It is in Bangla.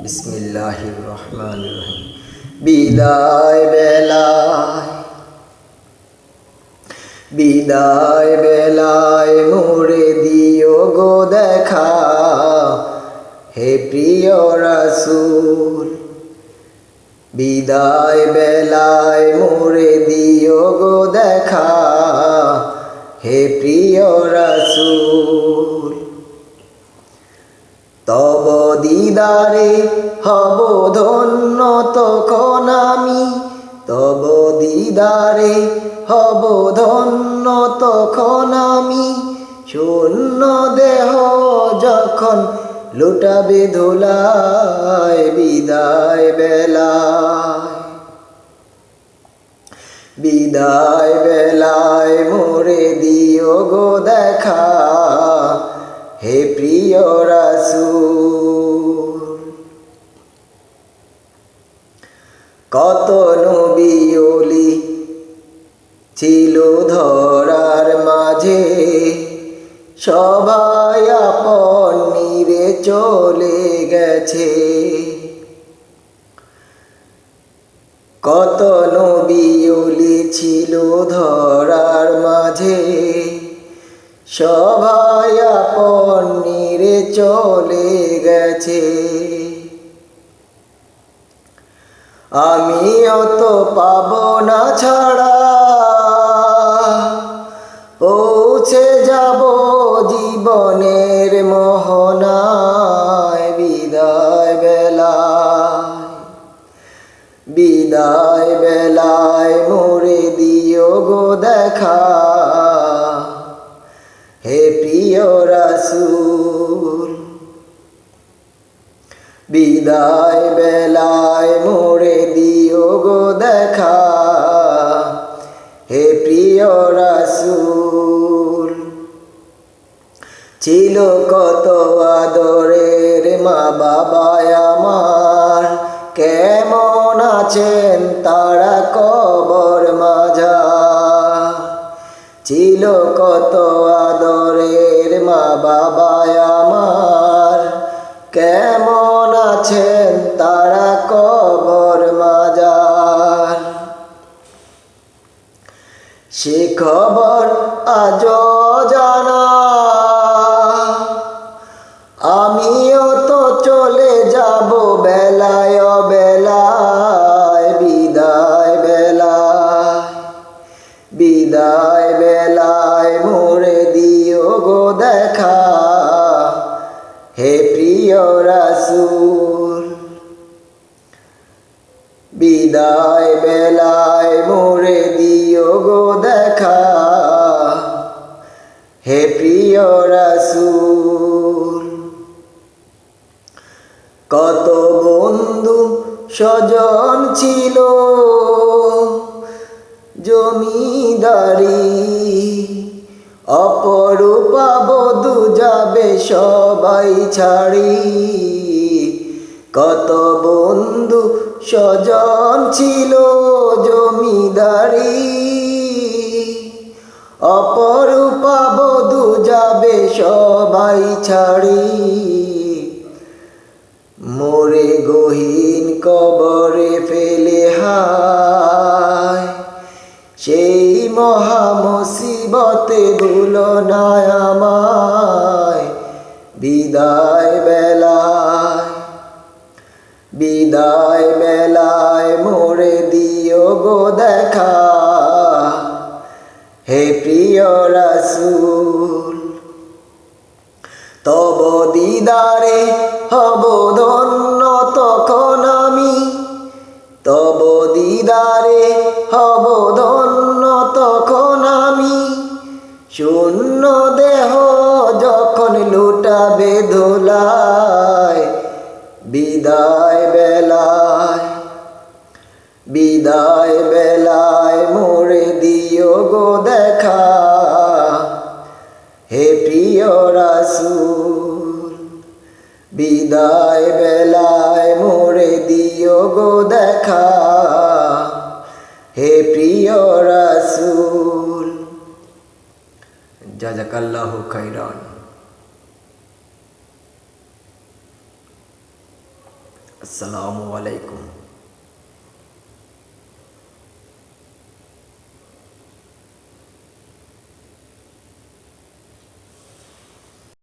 বিসমিল্লাহির রহমানির রহিম। বিদায় বেলায়, বিদায় বেলায় মোরে দিও গো দেখা, হে প্রিয় রাসূল। বিদায় বেলায় মোরে দিও গো দেখা, হে প্রিয় রাসূল। তব দিদারে হব ধন্য তখন আমি, তব দিদারে হব ধন্য তখন আমি, শূন্য দেহ যখন লুটাবে ধুলায়। বিদায় বেলায়, বিদায় বেলায় মোরে দিও গো দেখা, হে প্রিয় রাসূল। কত নবী ওলি ছিল ধরার মাঝে, সবাই আপন নিরে চলে গেছে। কত নবী ওলি ছিল ধরার মাঝে, সবাই আপন নিরে চলে গেছে। আমিও তো পাবো না ছাড়া, পৌঁছে যাব জীবনের মোহনায়। বিদায় বেলায়, বিদায় বেলায় মোরে দিও গো দেখা, হে প্রিয় রাসূল। বিদায় বেলায় মোরে দিও গো দেখা, হে প্রিয় রাসূল। ছিল কত আদরের মা বাবা আমার, কেমন আছেন তারা কবর মাঝার। ছিল কত আদরের মা বাবা আমার, কেমন আছেন তারা কবর মাঝার। সে খবর আজও জানা, আমিও তো চলে যাব বেলায় বেলায়। বিদায় বেলায়, বিদায় বেলায় মোরে দিও গো দেখা, হে প্রিয় রাসূল। বিদায় বেলায় মোরে দিও গো দেখা, হে প্রিয় রাসূল। কত বন্ধু স্বজন ছিল জমিদারি, অপরূপা বধূ যাবে সবাই ছাড়ি। কত বন্ধু স্বজন ছিল জমিদারি, অপরূপা বধূ যাবে সবাই ছাড়ি। মোরে গহীন কবরে ফেলে হায়, সেই মহা মুসিবতে ভুলো না আমায়। বিদায় বেলায়, বিদায় বেলায় মোরে দিও গো দেখা, হে প্রিয় রাসূল। তব দিদারে হব ধন্য তখন আমি, তব দিদারে হব ধন্য তখন আমি, শূন্য দেহ যখন লুটাবে ধুলায়। বিদায় বেলায়, বিদায় বেলায় মোরে দিও গো দেখা, হে প্রিয় রাসূল। বিদায় বেলায় মোরে দিও গো দেখা, হে প্রিয় রাসূল। জাযাকাল্লাহু খাইরান। আসসালামু আলাইকুম।